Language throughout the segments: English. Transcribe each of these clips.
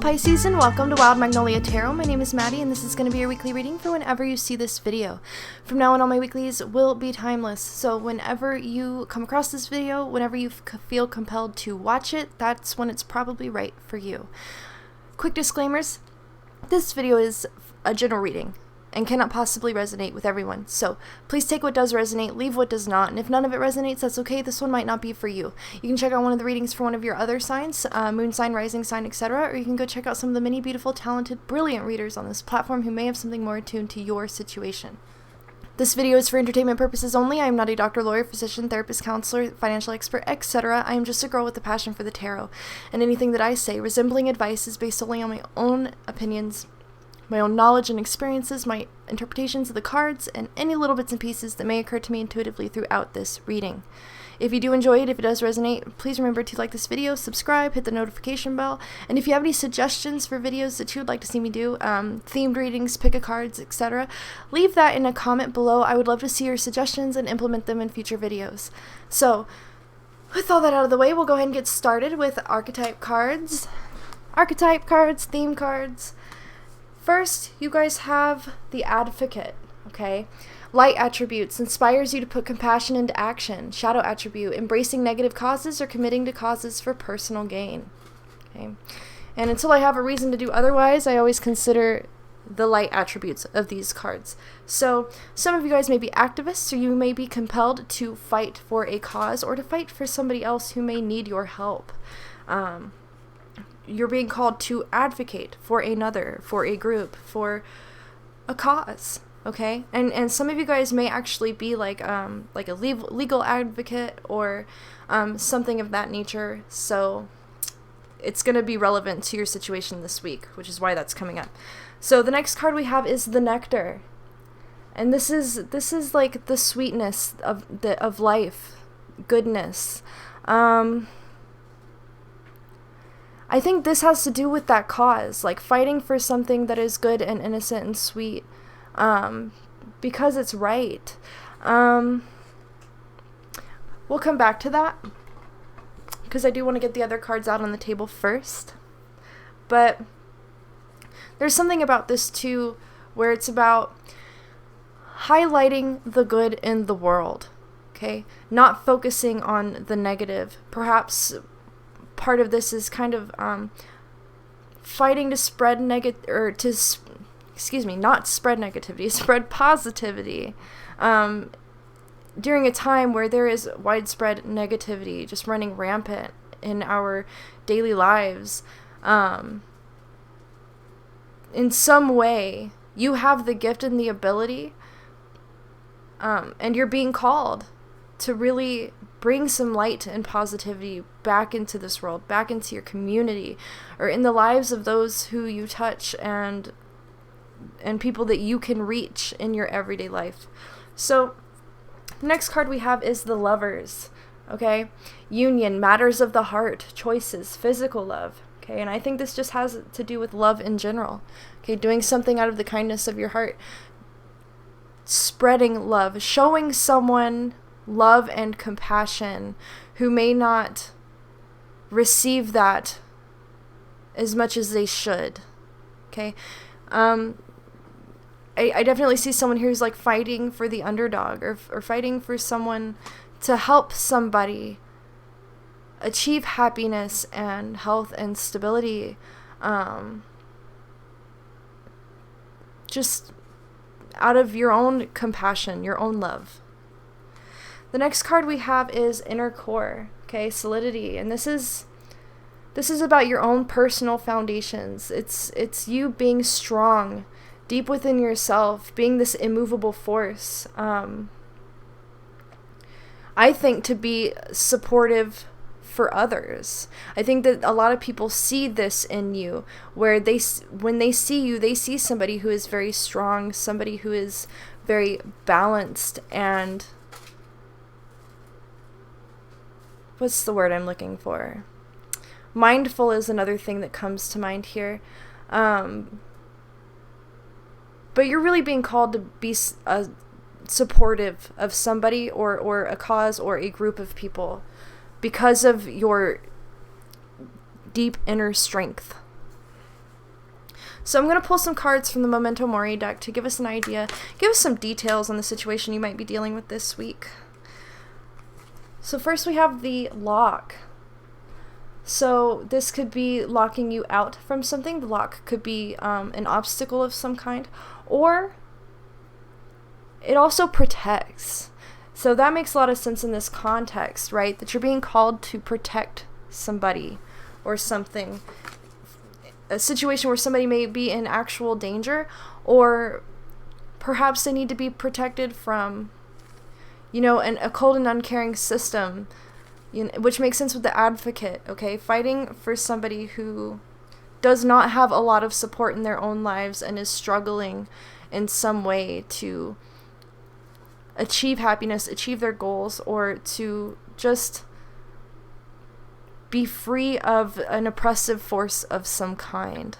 Pisces, and welcome to Wild Magnolia Tarot. My name is Maddie, and this is going to be your weekly reading for whenever you see this video. From now on, all my weeklies will be timeless, so whenever you come across this video, whenever you feel compelled to watch it, that's when it's probably right for you. Quick disclaimers, this video is a general reading and cannot possibly resonate with everyone, so please take what does resonate, leave what does not, and if none of it resonates, that's okay. This one might not be for you. You can check out one of the readings for one of your other signs, moon sign, rising sign, etc., or you can go check out some of the many beautiful, talented, brilliant readers on this platform who may have something more attuned to your situation. This video is for entertainment purposes only. I am not a doctor, lawyer, physician, therapist, counselor, financial expert, etc. I am just a girl with a passion for the tarot, and anything that I say resembling advice is based solely on my own opinions, my own knowledge and experiences, my interpretations of the cards, and any little bits and pieces that may occur to me intuitively throughout this reading. If you do enjoy it, if it does resonate, please remember to like this video, subscribe, hit the notification bell, and if you have any suggestions for videos that you would like to see me do, themed readings, pick a cards, etc., leave that in a comment below. I would love to see your suggestions and implement them in future videos. So, with all that out of the way, we'll go ahead and get started with archetype cards, theme cards. First, you guys have the Advocate, okay? Light attributes, inspires you to put compassion into action. Shadow attribute, embracing negative causes or committing to causes for personal gain, okay? And until I have a reason to do otherwise, I always consider the light attributes of these cards. So, some of you guys may be activists, or you may be compelled to fight for a cause or to fight for somebody else who may need your help. You're being called to advocate for another, for a group, for a cause, okay? And some of you guys may actually be like a legal advocate or something of that nature, so it's going to be relevant to your situation this week, which is why that's coming up. So the next card we have is the Nectar, and this is like the sweetness of life, goodness. I think this has to do with that cause, like fighting for something that is good and innocent and sweet, because it's right. We'll come back to that, because I do want to get the other cards out on the table first. But there's something about this too, where it's about highlighting the good in the world, okay? Not focusing on the negative. Perhaps part of this is kind of fighting to spread not spread negativity, spread positivity during a time where there is widespread negativity just running rampant in our daily lives. In some way, you have the gift and the ability, and you're being called to really bring some light and positivity back into this world, back into your community, or in the lives of those who you touch and people that you can reach in your everyday life. So the next card we have is the Lovers, okay? Union, matters of the heart, choices, physical love, okay? And I think this just has to do with love in general, okay? Doing something out of the kindness of your heart, spreading love, showing someone love and compassion who may not receive that as much as they should, okay? I definitely see someone who's like fighting for the underdog, or fighting for someone to help somebody achieve happiness and health and stability, just out of your own compassion, your own love. The next card we have is Inner Core, okay, Solidity, and this is about your own personal foundations. It's you being strong, deep within yourself, being this immovable force. I think to be supportive for others. I think that a lot of people see this in you, where when they see you, they see somebody who is very strong, somebody who is very balanced, and what's the word I'm looking for? Mindful is another thing that comes to mind here. But you're really being called to be supportive of somebody or a cause or a group of people because of your deep inner strength. So I'm going to pull some cards from the Memento Mori deck to give us an idea, give us some details on the situation you might be dealing with this week. So first we have the lock. So this could be locking you out from something. The lock could be an obstacle of some kind, or it also protects. So that makes a lot of sense in this context, right? That you're being called to protect somebody or something. A situation where somebody may be in actual danger, or perhaps they need to be protected from, you know, a cold and uncaring system, you know, which makes sense with the advocate, okay? Fighting for somebody who does not have a lot of support in their own lives and is struggling in some way to achieve happiness, achieve their goals, or to just be free of an oppressive force of some kind.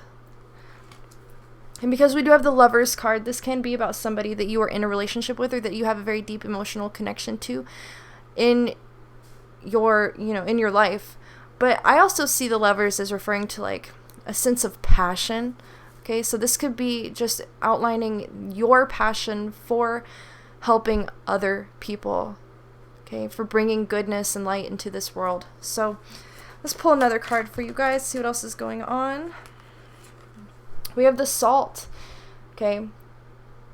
And because we do have the Lovers card, this can be about somebody that you are in a relationship with or that you have a very deep emotional connection to in your, you know, in your life. But I also see the Lovers as referring to like a sense of passion. Okay, so this could be just outlining your passion for helping other people, okay, for bringing goodness and light into this world. So let's pull another card for you guys, see what else is going on. We have the Salt, okay,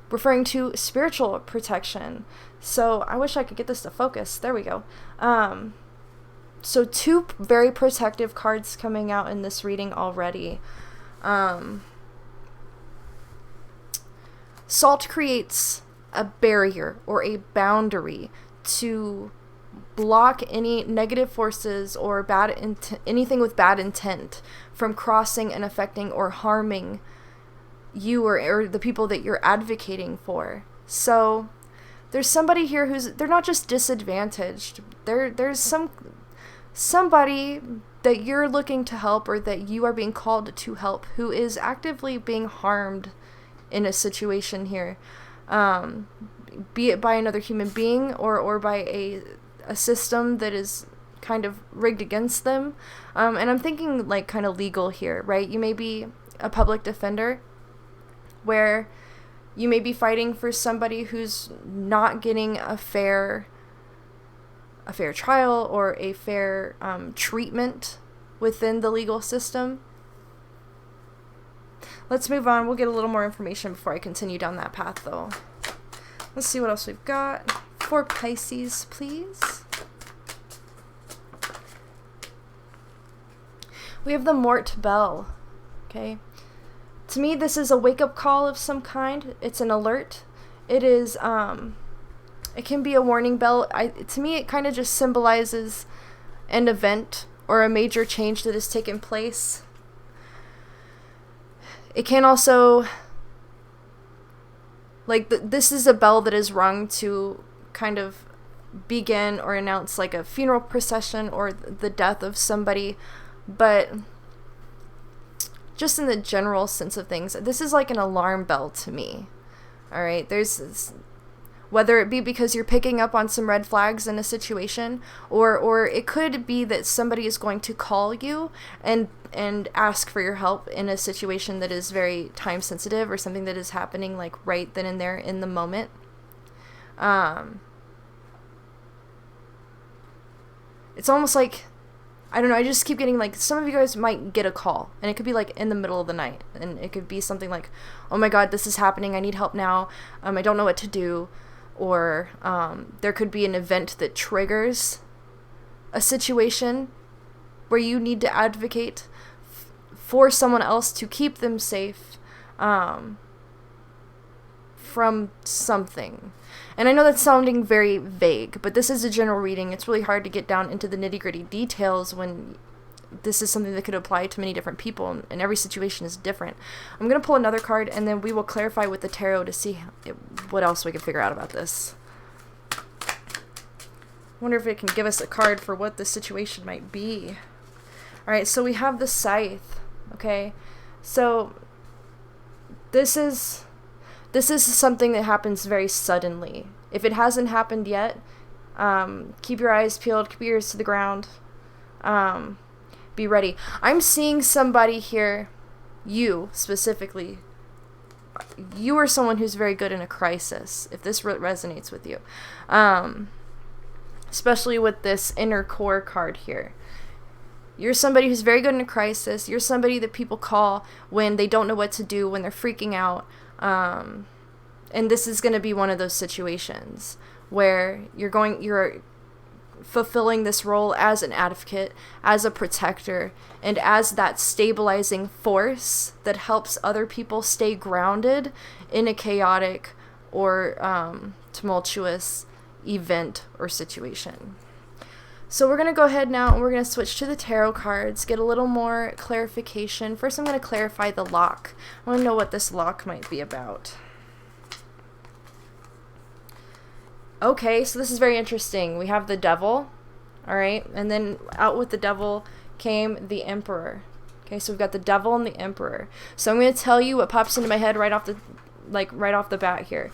referring to spiritual protection. So I wish I could get this to focus. There we go. So two very protective cards coming out in this reading already. Salt creates a barrier or a boundary to block any negative forces or anything with bad intent from crossing and affecting or harming you or the people that you're advocating for. So there's somebody here they're not just disadvantaged. There's somebody that you're looking to help or that you are being called to help who is actively being harmed in a situation here. Be it by another human being or by a system that is kind of rigged against them. And I'm thinking like kind of legal here, right? You may be a public defender where you may be fighting for somebody who's not getting a fair trial or a fair treatment within the legal system. Let's move on. We'll get a little more information before I continue down that path, though. Let's see what else we've got. For Pisces, please. We have the Mort Bell. Okay. To me, this is a wake-up call of some kind. It's an alert. It is, it can be a warning bell. To me, it kind of just symbolizes an event or a major change that has taken place. It can also, like, this is a bell that is rung to kind of begin or announce like a funeral procession or the death of somebody, but just in the general sense of things, this is like an alarm bell to me. All right, there's whether it be because you're picking up on some red flags in a situation, or it could be that somebody is going to call you and ask for your help in a situation that is very time sensitive or something that is happening like right then and there in the moment. It's almost like, I don't know, I just keep getting like, some of you guys might get a call and it could be like in the middle of the night and it could be something like, oh my God, this is happening. I need help now. I don't know what to do. Or there could be an event that triggers a situation where you need to advocate for someone else to keep them safe from something. And I know that's sounding very vague, but this is a general reading. It's really hard to get down into the nitty-gritty details when this is something that could apply to many different people, and every situation is different. I'm going to pull another card, and then we will clarify with the tarot to see what else we can figure out about this. Wonder if it can give us a card for what the situation might be. Alright, so we have the Scythe. Okay, so this is something that happens very suddenly. If it hasn't happened yet, keep your eyes peeled, keep your ears to the ground. Be ready. I'm seeing somebody here you specifically, you are someone who's very good in a crisis, if this resonates with you. Especially with this inner core card here. You're somebody who's very good in a crisis. You're somebody that people call when they don't know what to do, when they're freaking out. And this is going to be one of those situations where you're fulfilling this role as an advocate, as a protector, and as that stabilizing force that helps other people stay grounded in a chaotic or tumultuous event or situation. So we're going to go ahead now and we're going to switch to the tarot cards, get a little more clarification. First, I'm going to clarify the lock. I want to know what this lock might be about. Okay, so this is very interesting. We have the devil, all right? And then out with the devil came the emperor. Okay, so we've got the devil and the emperor. So I'm going to tell you what pops into my head right off the bat here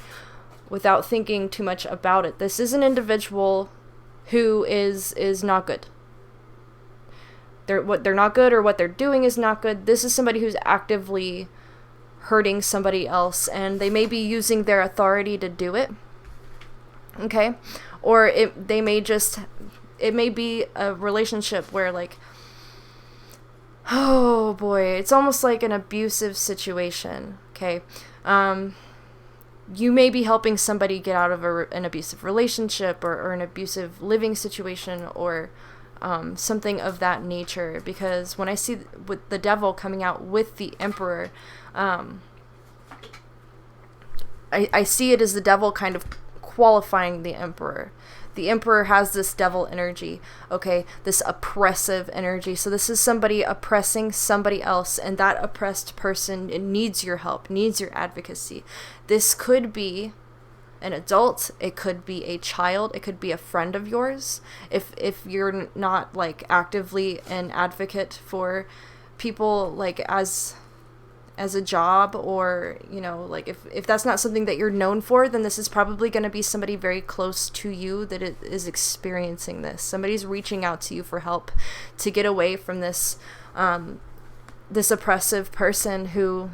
without thinking too much about it. This is an individual who is not good. They're not good, or what they're doing is not good. This is somebody who's actively hurting somebody else, and they may be using their authority to do it. Okay? Or it may be a relationship where, like, oh boy, it's almost like an abusive situation. Okay? You may be helping somebody get out of an abusive relationship or an abusive living situation or something of that nature. Because when I see with the devil coming out with the emperor, I see it as the devil kind of qualifying the emperor. The emperor has this devil energy, okay, this oppressive energy. So this is somebody oppressing somebody else, and that oppressed person needs your help, needs your advocacy. This could be an adult, it could be a child, it could be a friend of yours. If you're not like actively an advocate for people like as a job, or like if that's not something that you're known for, then this is probably going to be somebody very close to you that is experiencing this. Somebody's reaching out to you for help to get away from this this oppressive person who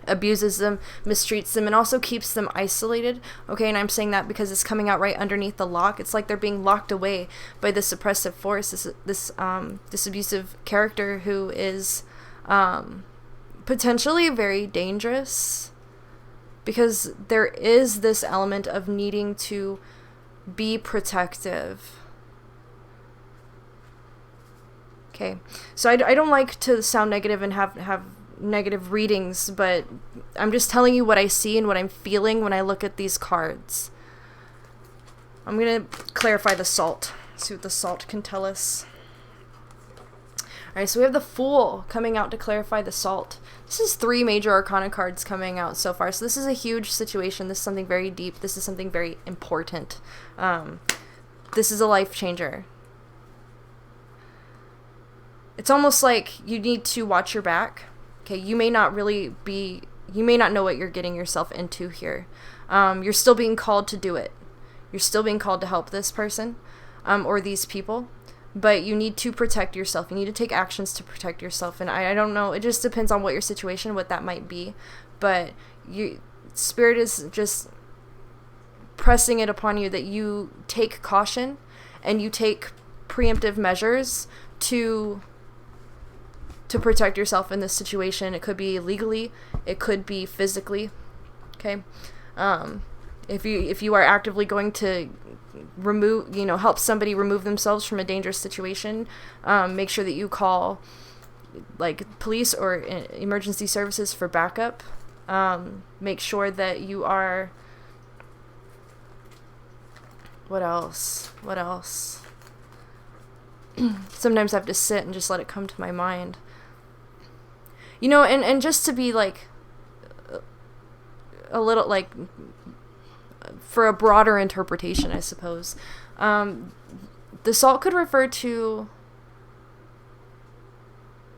abuses them, mistreats them, and also keeps them isolated. Okay, and I'm saying that because it's coming out right underneath the lock. It's like they're being locked away by this oppressive force, this abusive character who is potentially very dangerous, because there is this element of needing to be protective. Okay, so I don't like to sound negative and have negative readings, but I'm just telling you what I see and what I'm feeling when I look at these cards. I'm going to clarify the salt, see what the salt can tell us. Alright, so we have the Fool coming out to clarify the salt. This is 3 major arcana cards coming out so far. So this is a huge situation. This is something very deep. This is something very important. This is a life changer. It's almost like you need to watch your back. Okay, you may not know what you're getting yourself into here. You're still being called to do it. You're still being called to help this person or these people. But you need to protect yourself. You need to take actions to protect yourself. And I don't know. It just depends on what your situation, what that might be. But Spirit is just pressing it upon you that you take caution and you take preemptive measures to protect yourself in this situation. It could be legally. It could be physically. Okay? If you are actively going to help somebody remove themselves from a dangerous situation, make sure that you call like police or emergency services for backup. Make sure that you are, what else? Sometimes I have to sit and just let it come to my mind. And just to be like a little like for a broader interpretation, I suppose. The salt could refer to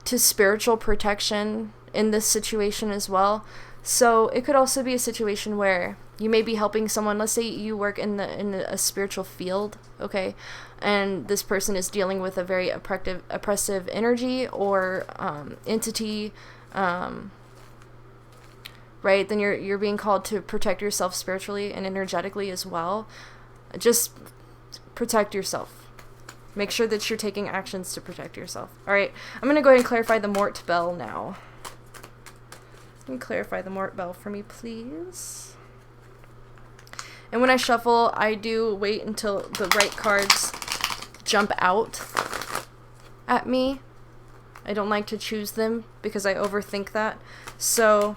spiritual protection in this situation as well. So it could also be a situation where, you may be helping someone. Let's say you work in a spiritual field, okay, and this person is dealing with a very oppressive energy or entity, right? Then you're being called to protect yourself spiritually and energetically as well. Just protect yourself. Make sure that you're taking actions to protect yourself. All right, I'm going to go ahead and clarify the Mort Bell now. Can you clarify the Mort Bell for me, please? And when I shuffle, I do wait until the right cards jump out at me. I don't like to choose them because I overthink that. So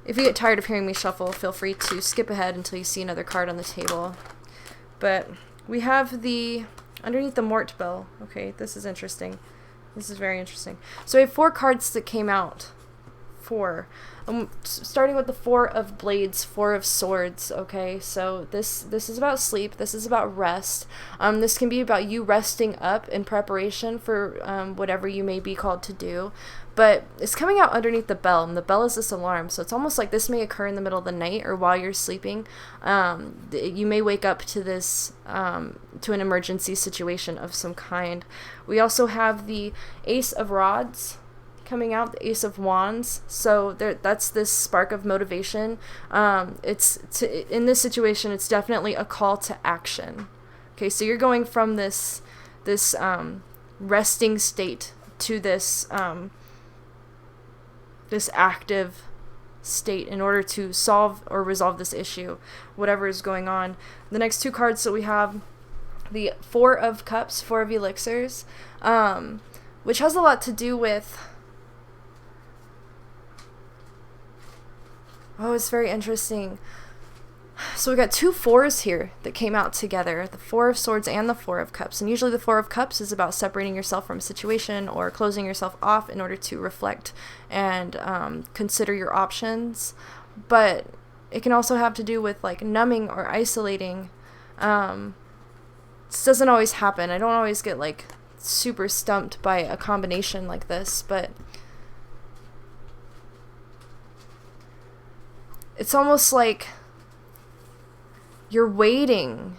if you get tired of hearing me shuffle, feel free to skip ahead until you see another card on the table. But we have underneath the Mort Bell. Okay, this is interesting. This is very interesting. So we have 4 cards that came out. 4. Starting with the 4 of Blades, 4 of Swords. Okay, so this is about sleep. This is about rest. This can be about you resting up in preparation for whatever you may be called to do. But it's coming out underneath the bell, and the bell is this alarm. So it's almost like this may occur in the middle of the night or while you're sleeping. You may wake up to this, to an emergency situation of some kind. We also have the Ace of Rods coming out, the Ace of Wands. So that's this spark of motivation. In this situation, it's definitely a call to action. Okay, so you're going from this resting state to this active state in order to solve or resolve this issue, whatever is going on. The next 2 cards that we have, the 4 of Cups, 4 of Elixirs, which has a lot to do with, it's very interesting. So we got 2 4s here that came out together, the 4 of Swords and the 4 of Cups. And usually the 4 of Cups is about separating yourself from a situation or closing yourself off in order to reflect and consider your options. But it can also have to do with like numbing or isolating. This doesn't always happen. I don't always get like super stumped by a combination like this, but it's almost like you're waiting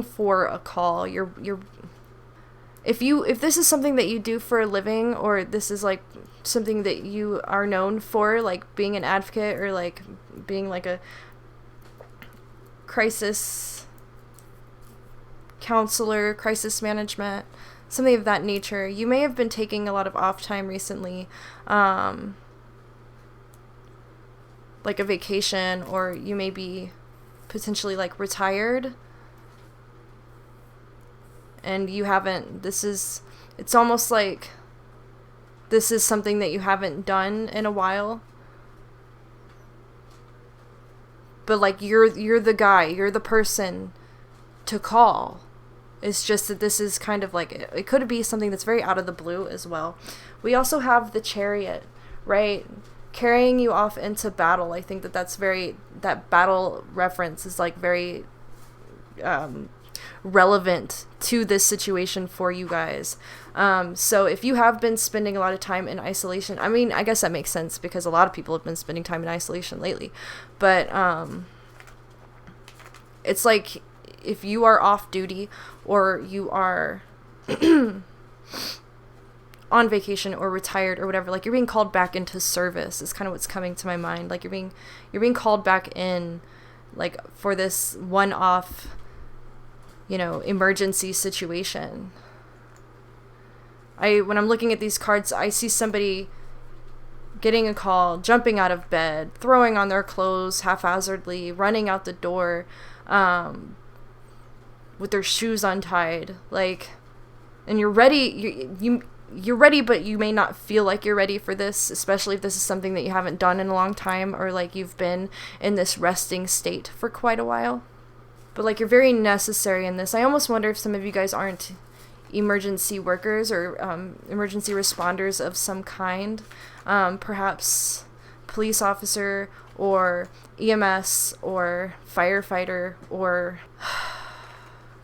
for a call. If this is something that you do for a living, or this is like something that you are known for, like being an advocate or like being like a crisis counselor, crisis management, something of that nature, you may have been taking a lot of off time recently, like a vacation, or you may be potentially like retired and you haven't, it's almost like this is something that you haven't done in a while, but like you're the guy, you're the person to call. It's just that this is kind of like, it could be something that's very out of the blue as well. We also have the Chariot, right? Carrying you off into battle. I think that battle reference is like very relevant to this situation for you guys. So if you have been spending a lot of time in isolation, I mean, I guess that makes sense because a lot of people have been spending time in isolation lately, but it's like if you are off duty or you are on vacation or retired or whatever, like you're being called back into service is kind of what's coming to my mind. Like you're being called back in, like for this one-off, emergency situation. When I'm looking at these cards, I see somebody getting a call, jumping out of bed, throwing on their clothes haphazardly, running out the door, with their shoes untied, and you're ready. You're ready, but you may not feel like you're ready for this, especially if this is something that you haven't done in a long time, or like you've been in this resting state for quite a while. But like you're very necessary in this. I almost wonder if some of you guys aren't emergency workers or emergency responders of some kind, perhaps police officer or EMS or firefighter, or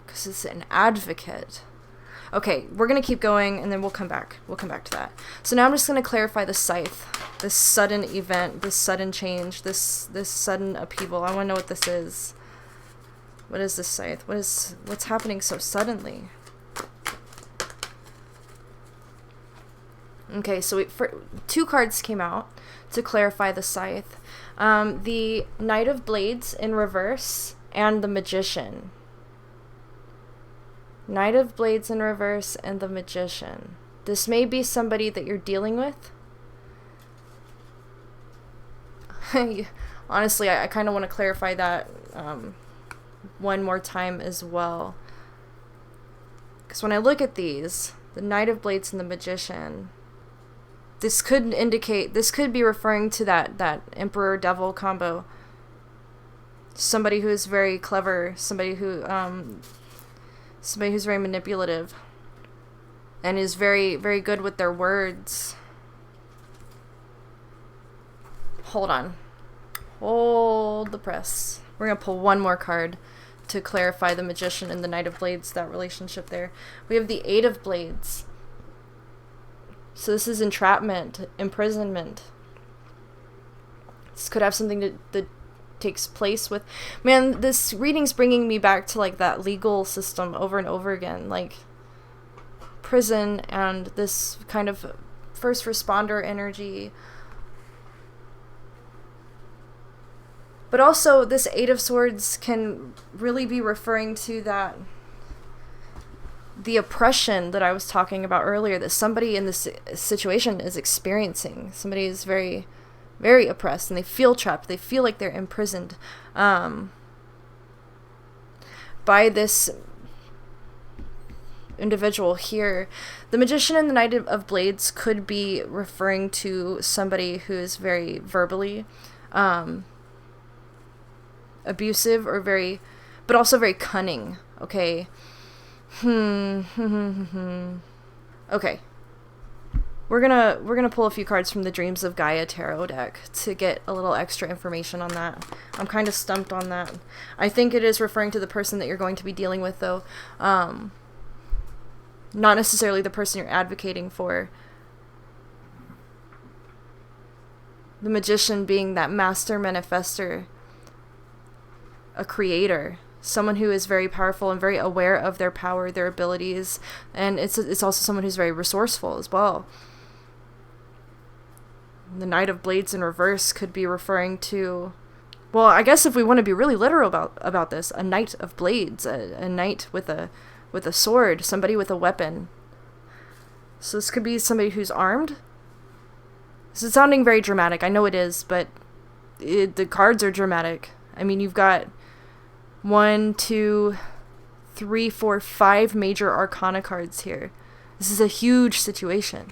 because it's an advocate. Okay, we're going to keep going, and then we'll come back. We'll come back to that. So now I'm just going to clarify the scythe. This sudden event, this sudden change, this sudden upheaval. I want to know what this is. What is this scythe? What's happening so suddenly? Okay, so two cards came out to clarify the scythe. The Knight of Blades in reverse and the Magician. Knight of Blades in reverse and the Magician. This may be somebody that you're dealing with. Honestly, I kind of want to clarify that one more time as well. Because when I look at these, the Knight of Blades and the Magician, this could be referring to that Emperor Devil combo. Somebody who is very clever, somebody who's very manipulative and is very, very good with their words. Hold on. Hold the press. We're going to pull one more card to clarify the Magician and the Knight of Blades, that relationship there. We have the Eight of Blades. So this is entrapment, imprisonment. This could have something that takes place with... Man, this reading's bringing me back to, like, that legal system over and over again. Like, prison and this kind of first responder energy. But also, this Eight of Swords can really be referring to the oppression that I was talking about earlier, that somebody in this situation is experiencing. Somebody is very, very oppressed, and they feel trapped. They feel like they're imprisoned by this individual here. The Magician and the Knight of Blades could be referring to somebody who is very verbally abusive, or but also very cunning. Okay. Okay. We're gonna pull a few cards from the Dreams of Gaia Tarot deck to get a little extra information on that. I'm kind of stumped on that. I think it is referring to the person that you're going to be dealing with, though. Not necessarily the person you're advocating for. The Magician being that master manifester, a creator, someone who is very powerful and very aware of their power, their abilities, and it's also someone who's very resourceful as well. The Knight of Blades in reverse could be referring to, well, I guess if we want to be really literal about this, a Knight of Blades, a knight with a sword, somebody with a weapon. So this could be somebody who's armed. This is sounding very dramatic. I know it is, but the cards are dramatic. I mean, you've got 1, 2, 3, 4, 5 major arcana cards here. This is a huge situation.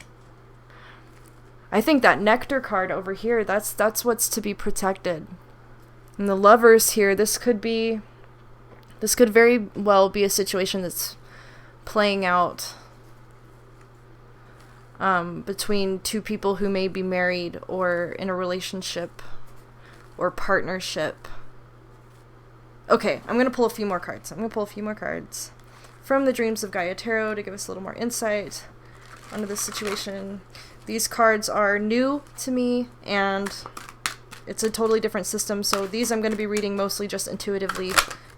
I think that Nectar card over here, that's what's to be protected. And the Lovers here, this could very well be a situation that's playing out between two people who may be married or in a relationship or partnership. Okay, I'm going to pull a few more cards. From the Dreams of Gaia Tarot to give us a little more insight onto this situation. These cards are new to me, and it's a totally different system, so these I'm going to be reading mostly just intuitively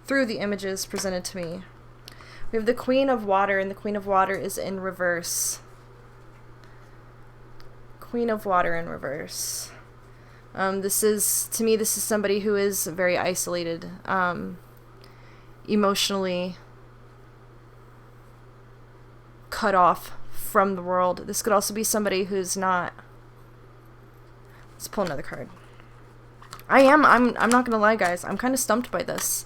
through the images presented to me. We have the Queen of Water, and the Queen of Water is in reverse. Queen of Water in reverse. This is somebody who is very isolated, emotionally cut off from the world. This could also be somebody who's not... Let's pull another card. I'm not gonna lie, guys. I'm kind of stumped by this.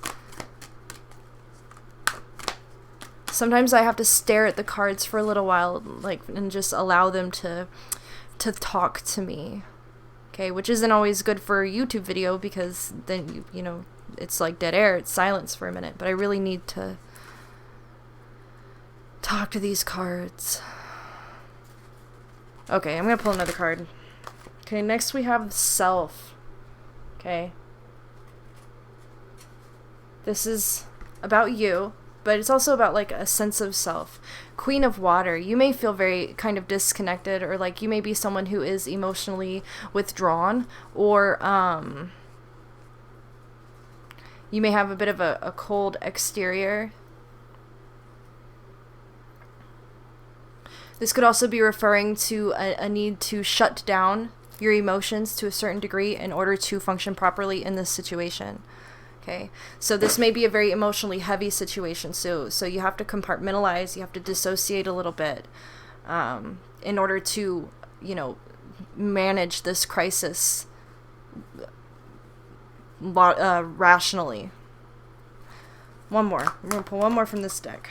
Sometimes I have to stare at the cards for a little while, like, and just allow them to talk to me. Okay, which isn't always good for a YouTube video, because then, you know, it's like dead air, it's silence for a minute. But I really need to talk to these cards. Okay, I'm gonna pull another card. Okay, next we have Self. Okay. This is about you. but it's also about like a sense of self. Queen of Water, you may feel very kind of disconnected, or like you may be someone who is emotionally withdrawn, or you may have a bit of a cold exterior. This could also be referring to a need to shut down your emotions to a certain degree in order to function properly in this situation. Okay, so this may be a very emotionally heavy situation. So you have to compartmentalize, you have to dissociate a little bit in order to, you know, manage this crisis rationally. One more. I'm going to pull one more from this deck.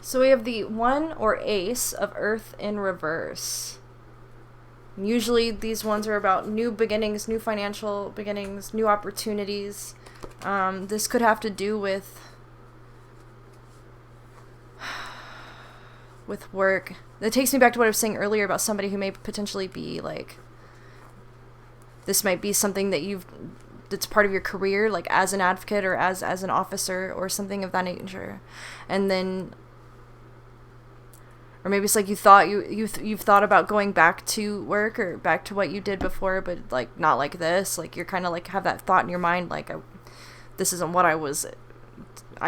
So we have the 1 or Ace of Earth in reverse. Usually these ones are about new beginnings, new financial beginnings, new opportunities. This could have to do with work. That takes me back to what I was saying earlier about somebody who may potentially be like, this might be something that that's part of your career, like as an advocate or as an officer or something of that nature. And then, or maybe it's like you thought you've thought about going back to work or back to what you did before, but like not like this. Like you're kind of like have that thought in your mind, like this isn't what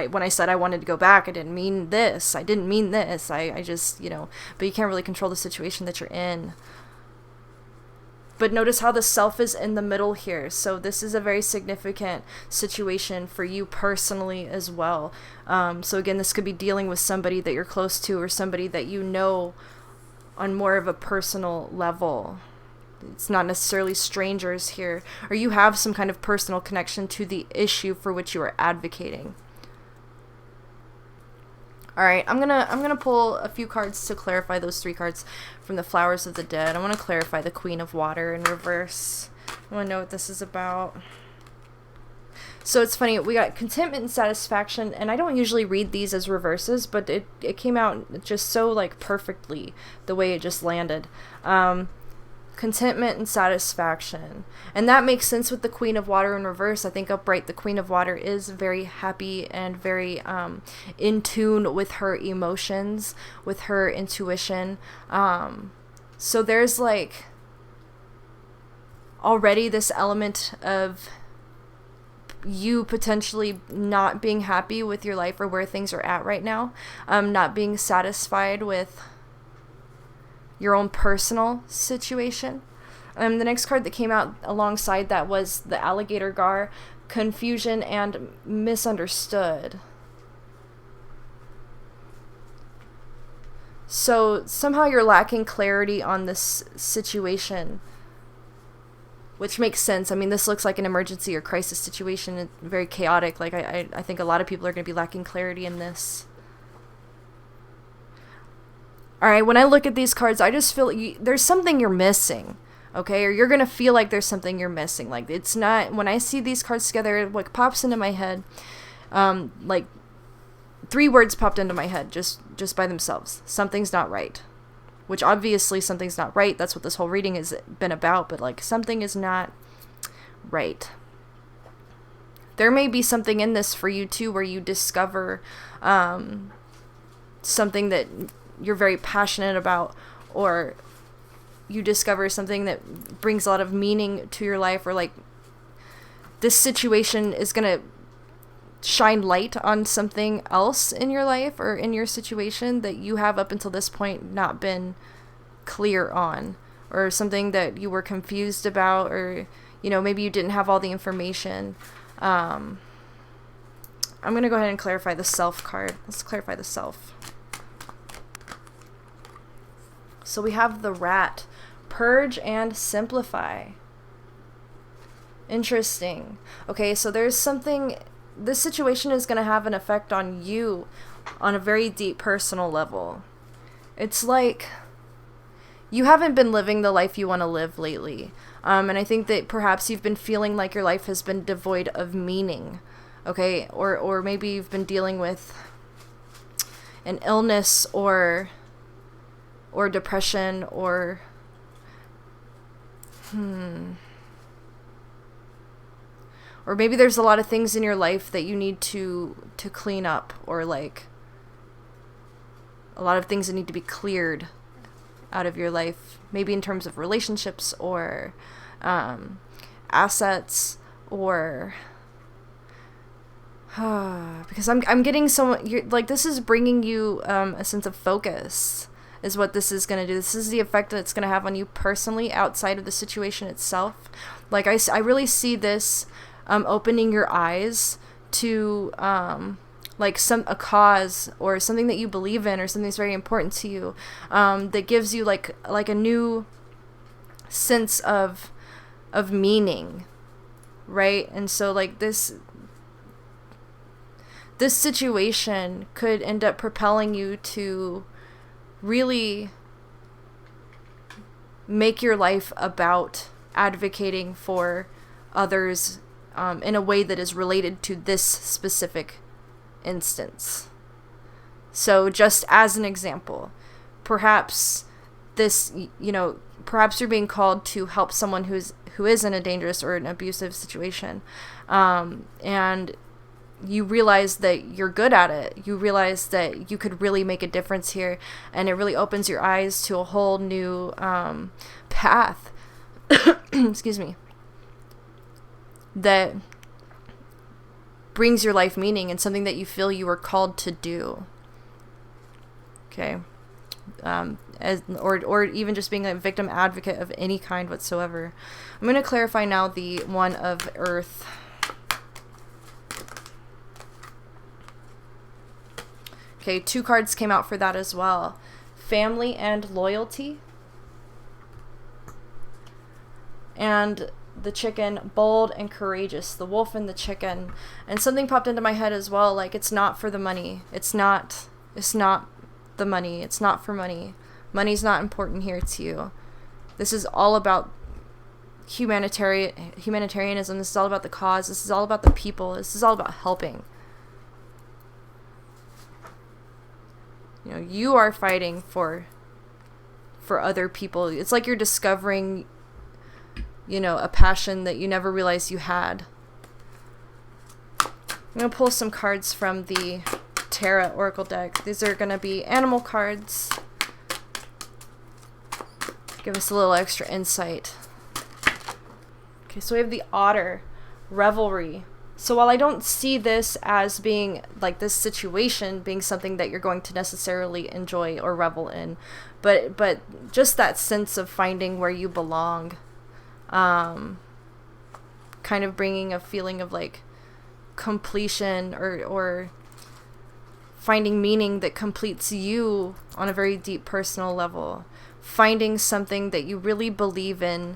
when I said I wanted to go back, I didn't mean this. I didn't mean this. I just, you know, but you can't really control the situation that you're in. But notice how the self is in the middle here. So this is a very significant situation for you personally as well. So again, this could be dealing with somebody that you're close to or somebody that you know on more of a personal level. It's not necessarily strangers here. Or you have some kind of personal connection to the issue for which you are advocating. All right, I'm gonna pull a few cards to clarify those 3 cards from the Flowers of the Dead. I want to clarify the Queen of Water in reverse. I want to know what this is about. So it's funny, we got Contentment and Satisfaction, and I don't usually read these as reverses, but it came out just so like perfectly the way it just landed. Contentment and satisfaction, and that makes sense with the Queen of Water in reverse. I think upright, the Queen of Water is very happy and very in tune with her emotions, with her intuition. So there's like already this element of you potentially not being happy with your life or where things are at right now, not being satisfied with your own personal situation. The next card that came out alongside that was the Alligator Gar, Confusion and Misunderstood. So somehow you're lacking clarity on this situation, which makes sense. I mean, this looks like an emergency or crisis situation. It's very chaotic. Like I think a lot of people are going to be lacking clarity in this. All right, when I look at these cards, I just feel there's something you're missing, okay? Or you're going to feel like there's something you're missing. Like, it's not, when I see these cards together, what pops into my head, like, 3 words popped into my head just by themselves. Something's not right. Which, obviously, something's not right. That's what this whole reading has been about. But, like, something is not right. There may be something in this for you, too, where you discover something that you're very passionate about, or you discover something that brings a lot of meaning to your life, or like this situation is going to shine light on something else in your life or in your situation that you have up until this point not been clear on, or something that you were confused about, or, you know, maybe you didn't have all the information. I'm going to go ahead and clarify the Self card. Let's clarify the Self. So we have the Rat, Purge and Simplify. Interesting. Okay, so there's something, this situation is going to have an effect on you on a very deep personal level. It's like you haven't been living the life you want to live lately. And I think that perhaps you've been feeling like your life has been devoid of meaning. Okay, or maybe you've been dealing with an illness or depression, or Or maybe there's a lot of things in your life that you need to clean up, or like a lot of things that need to be cleared out of your life, maybe in terms of relationships or assets, or because I'm getting like, this is bringing you a sense of focus is what this is going to do. This is the effect that it's going to have on you personally outside of the situation itself. Like I really see this opening your eyes to like a cause or something that you believe in, or something that's very important to you, that gives you like a new sense of meaning, right? And so like this situation could end up propelling you to really make your life about advocating for others in a way that is related to this specific instance. So just as an example, perhaps perhaps you're being called to help someone who is in a dangerous or an abusive situation, and you realize that you're good at it. You realize that you could really make a difference here, and it really opens your eyes to a whole new path excuse me, that brings your life meaning and something that you feel you were called to do. Okay. Or even just being a victim advocate of any kind whatsoever. I'm going to clarify now the one of Earth. Okay, 2 cards came out for that as well. Family and loyalty. And the chicken, bold and courageous. The wolf and the chicken. And something popped into my head as well, like, it's not for the money. It's not the money. It's not for money. Money's not important here to you. This is all about humanitarianism. This is all about the cause. This is all about the people. This is all about helping. You know, you are fighting for other people. It's like you're discovering, a passion that you never realized you had. I'm going to pull some cards from the Terra Oracle deck. These are going to be animal cards. Give us a little extra insight. Okay, so we have the otter, revelry. So while I don't see this as being, like, this situation being something that you're going to necessarily enjoy or revel in, but just that sense of finding where you belong, kind of bringing a feeling of, like, completion or finding meaning that completes you on a very deep personal level, finding something that you really believe in.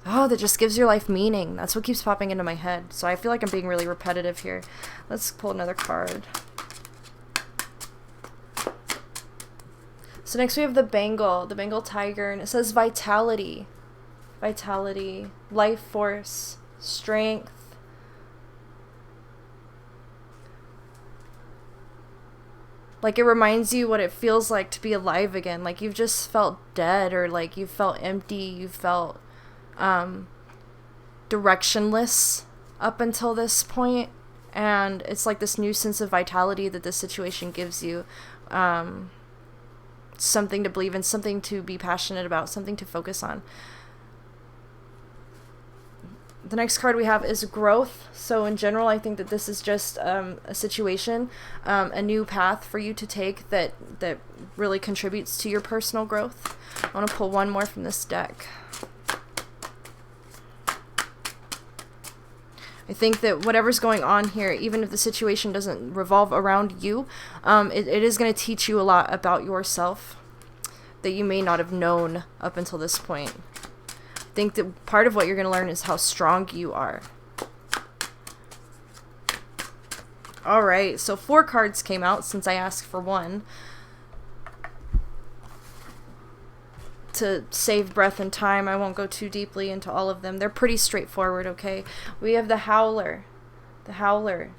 Oh, that just gives your life meaning. That's what keeps popping into my head. So I feel like I'm being really repetitive here. Let's pull another card. So next we have the Bengal tiger, and it says vitality. Vitality, life force, strength. Like, it reminds you what it feels like to be alive again. Like, you've just felt dead, or like you felt empty, you felt directionless up until this point, and it's like this new sense of vitality that this situation gives you, something to believe in, something to be passionate about, something to focus on. The next card we have is growth. So in general, I think that this is just a situation, a new path for you to take that really contributes to your personal growth. I want to pull one more from this deck. I think that whatever's going on here, even if the situation doesn't revolve around you, it is going to teach you a lot about yourself that you may not have known up until this point. I think that part of what you're going to learn is how strong you are. Alright, so 4 cards came out since I asked for 1. To save breath and time, I won't go too deeply into all of them. They're pretty straightforward, okay? We have the Howler,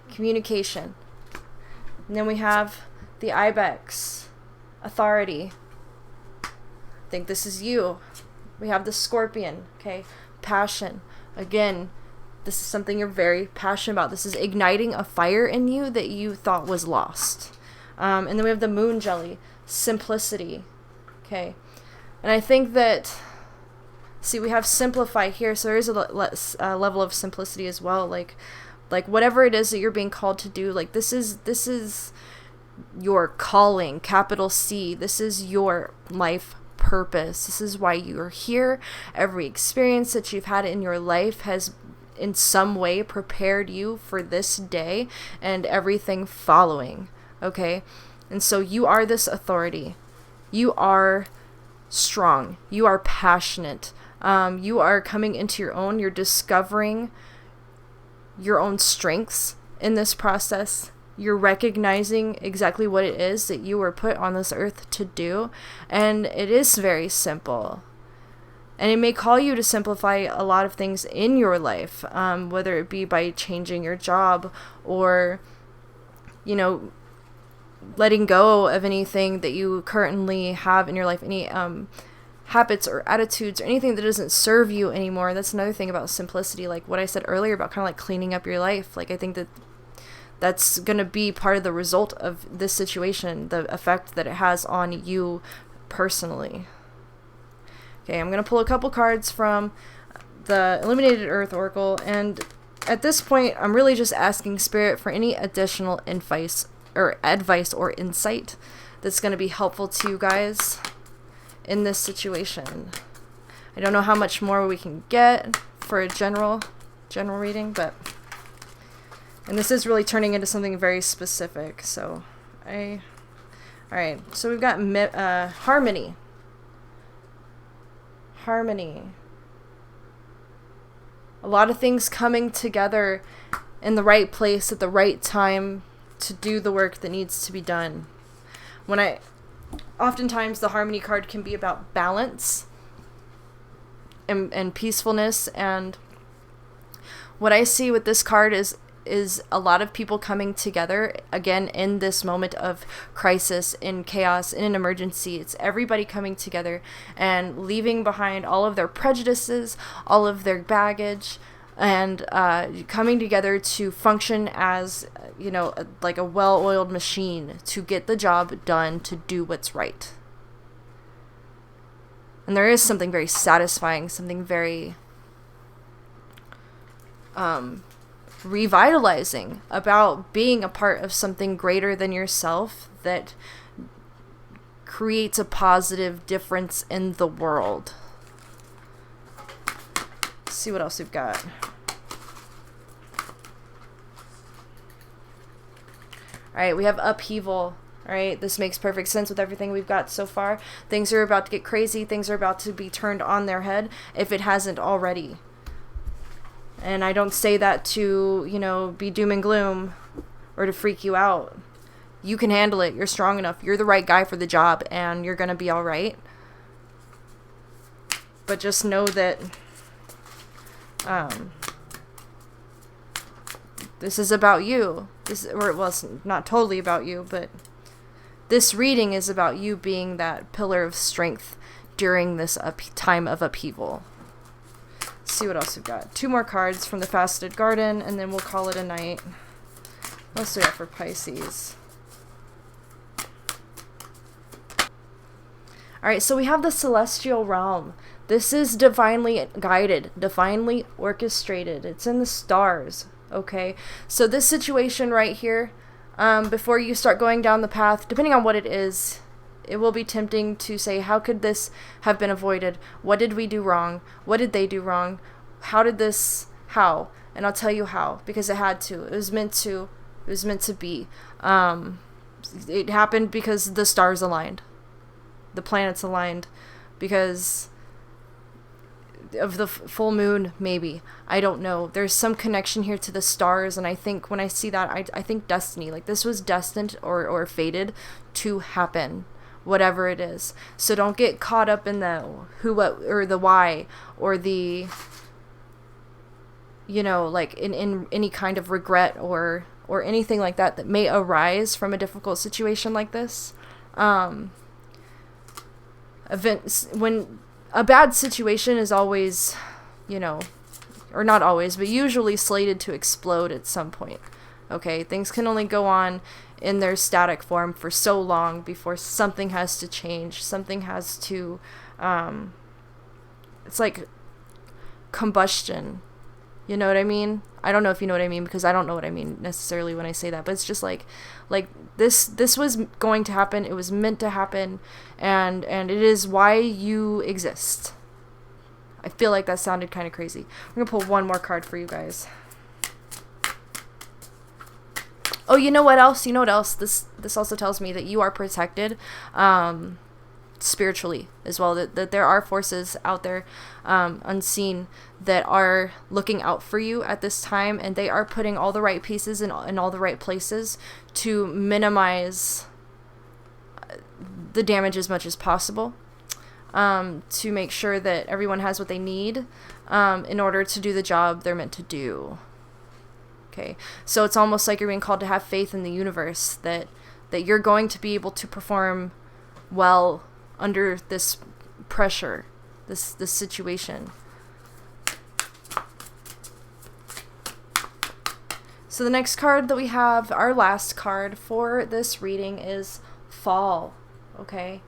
communication. And then we have the Ibex, authority. I think this is you. We have the Scorpion, okay? passion. Again, this is something you're very passionate about. This is igniting a fire in you that you thought was lost. And then we have the moon jelly, simplicity. Okay. And I think that, see, we have simplify here, so there is a level of simplicity as well. Like whatever it is that you're being called to do, like this is your calling, capital C. This is your life purpose. This is why you are here. Every experience that you've had in your life has in some way prepared you for this day and everything following. Okay? And so you are this authority. You are strong. You are passionate. You are coming into your own. You're discovering your own strengths in this process. You're recognizing exactly what it is that you were put on this earth to do. And it is very simple. And it may call you to simplify a lot of things in your life, whether it be by changing your job or, you know, letting go of anything that you currently have in your life, any habits or attitudes or anything that doesn't serve you anymore. That's another thing about simplicity, like what I said earlier about kind of like cleaning up your life. Like I think that that's going to be part of the result of this situation, the effect that it has on you personally. Okay, I'm going to pull a couple cards from the Illuminated Earth Oracle, and at this point, I'm really just asking Spirit for any additional advice or insight that's going to be helpful to you guys in this situation. I don't know how much more we can get for a general reading, but, and this is really turning into something very specific, so alright, so we've got harmony. A lot of things coming together in the right place at the right time to do the work that needs to be done. Oftentimes the harmony card can be about balance and peacefulness, and what I see with this card is a lot of people coming together again in this moment of crisis, in chaos, in an emergency. It's everybody coming together and leaving behind all of their prejudices, all of their baggage, and coming together to function as, you know, like a well-oiled machine to get the job done, to do what's right. And there is something very satisfying, something very revitalizing about being a part of something greater than yourself that creates a positive difference in the world. Let's see what else we've got. Alright, we have upheaval. Alright, this makes perfect sense with everything we've got so far. Things are about to get crazy. Things are about to be turned on their head, if it hasn't already. And I don't say that to, you know, be doom and gloom or to freak you out. You can handle it. You're strong enough. You're the right guy for the job, and you're going to be all right. But just know that this is about you. Well, it's not totally about you, but this reading is about you being that pillar of strength during this time of upheaval. Let's see what else we've got. 2 more cards from the Faceted Garden, and then we'll call it a night. What else do we have for Pisces? Alright, so we have the celestial realm. This is divinely guided, divinely orchestrated. It's in the stars, okay? So this situation right here, before you start going down the path, depending on what it is, it will be tempting to say, how could this have been avoided? What did we do wrong? What did they do wrong? How? And I'll tell you how, because it had to. It was meant to be. It happened because the stars aligned. The planets aligned because of the full moon, maybe. I don't know. There's some connection here to the stars, and I think when I see that, I think destiny. Like, this was destined or fated to happen. Whatever it is. So don't get caught up in the who, what, or the why, or the, you know, like in any kind of regret or anything like that may arise from a difficult situation like this. When a bad situation is always you know, or not always, but usually slated to explode at some point. Okay, things can only go on in their static form for so long before something has to change. Something has to, it's like combustion. You know what I mean? I don't know if you know what I mean, because I don't know what I mean necessarily when I say that, but it's just like this was going to happen. It was meant to happen, and it is why you exist. I feel like that sounded kind of crazy. I'm gonna pull one more card for you guys. Oh, you know what else? You know what else? This also tells me that you are protected, spiritually as well. That there are forces out there, unseen, that are looking out for you at this time, and they are putting all the right pieces in all the right places to minimize the damage as much as possible, to make sure that everyone has what they need, in order to do the job they're meant to do. Okay, so it's almost like you're being called to have faith in the universe, that you're going to be able to perform well under this pressure, this situation. So the next card that we have, our last card for this reading, is Fall. Okay,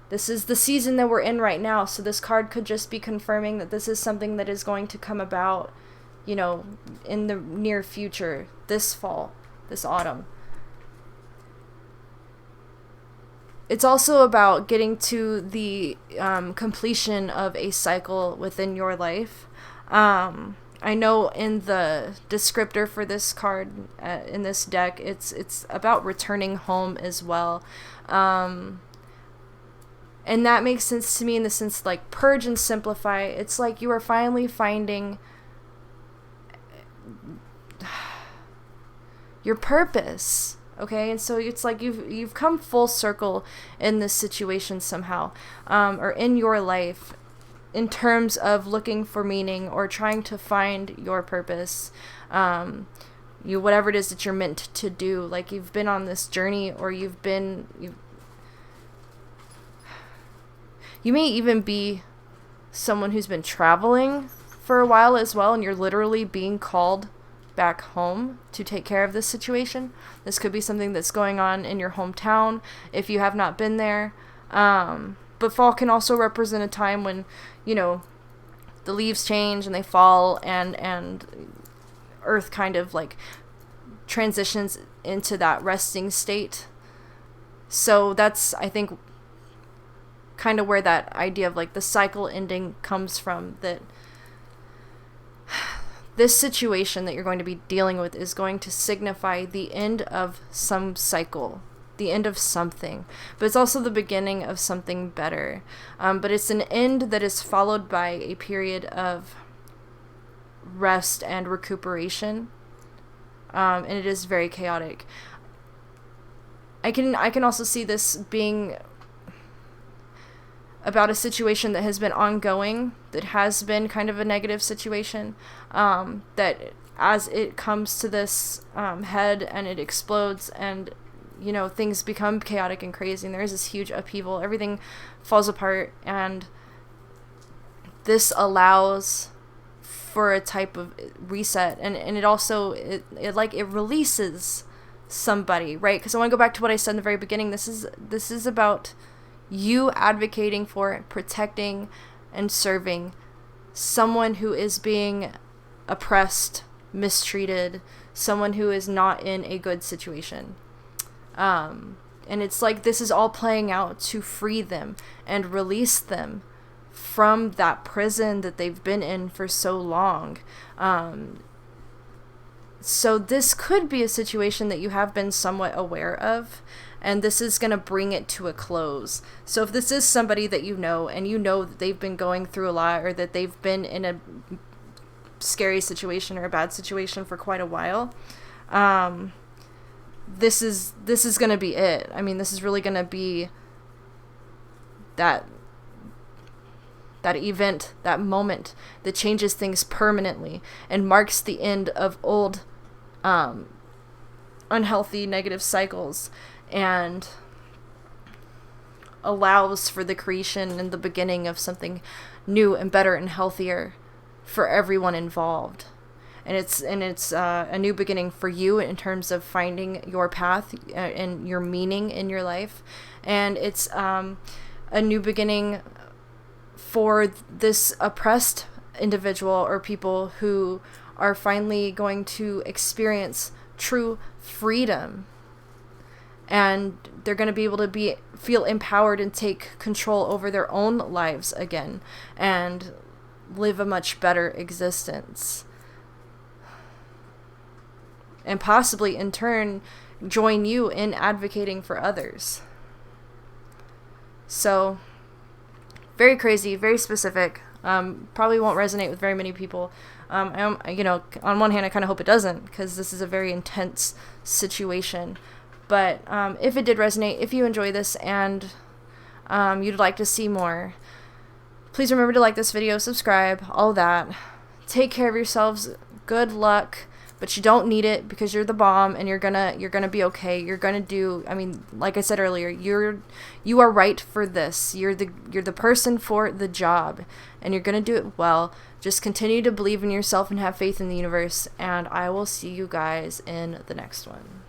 this is the season that we're in right now, so this card could just be confirming that this is something that is going to come about, you know, in the near future, this fall, this autumn. It's also about getting to the completion of a cycle within your life. I know in the descriptor for this card in this deck, it's about returning home as well. And that makes sense to me in the sense like purge and simplify. It's like you are finally finding your purpose, okay? And so it's like you've come full circle in this situation somehow, or in your life, in terms of looking for meaning or trying to find your purpose, whatever it is that you're meant to do. Like you've been on this journey, or you may even be someone who's been traveling for a while as well, and you're literally being called back home to take care of this situation. This could be something that's going on in your hometown if you have not been there. But fall can also represent a time when, you know, the leaves change and they fall, and Earth kind of like transitions into that resting state. So that's, I think, kind of where that idea of like the cycle ending comes from, that this situation that you're going to be dealing with is going to signify the end of some cycle, the end of something, but it's also the beginning of something better. But it's an end that is followed by a period of rest and recuperation, and it is very chaotic. I can also see this being about a situation that has been ongoing, that has been kind of a negative situation, that as it comes to this head and it explodes, and, you know, things become chaotic and crazy, and there is this huge upheaval, everything falls apart, and this allows for a type of reset, and it also, it releases somebody, right? Because I want to go back to what I said in the very beginning. This is about you advocating for, protecting, and serving someone who is being oppressed, mistreated, someone who is not in a good situation. And it's like this is all playing out to free them and release them from that prison that they've been in for so long. So this could be a situation that you have been somewhat aware of, and this is going to bring it to a close. So if this is somebody that you know, and you know that they've been going through a lot, or that they've been in a scary situation or a bad situation for quite a while, this is going to be it. I mean, this is really going to be that event, that moment that changes things permanently and marks the end of old, unhealthy, negative cycles, and allows for the creation and the beginning of something new and better and healthier for everyone involved. And it's a new beginning for you in terms of finding your path and your meaning in your life. And it's a new beginning for this oppressed individual or people who are finally going to experience true freedom. And they're going to be able to feel empowered and take control over their own lives again and live a much better existence. And possibly, in turn, join you in advocating for others. So, very crazy, very specific. Probably won't resonate with very many people. You know, on one hand, I kind of hope it doesn't, because this is a very intense situation. But if it did resonate, if you enjoy this and you'd like to see more, please remember to like this video, subscribe, all that. Take care of yourselves. Good luck. But you don't need it, because you're the bomb, and you're gonna be okay. You're gonna do, I mean, like I said earlier, you are right for this. You're the person for the job, and you're gonna do it well. Just continue to believe in yourself and have faith in the universe, and I will see you guys in the next one.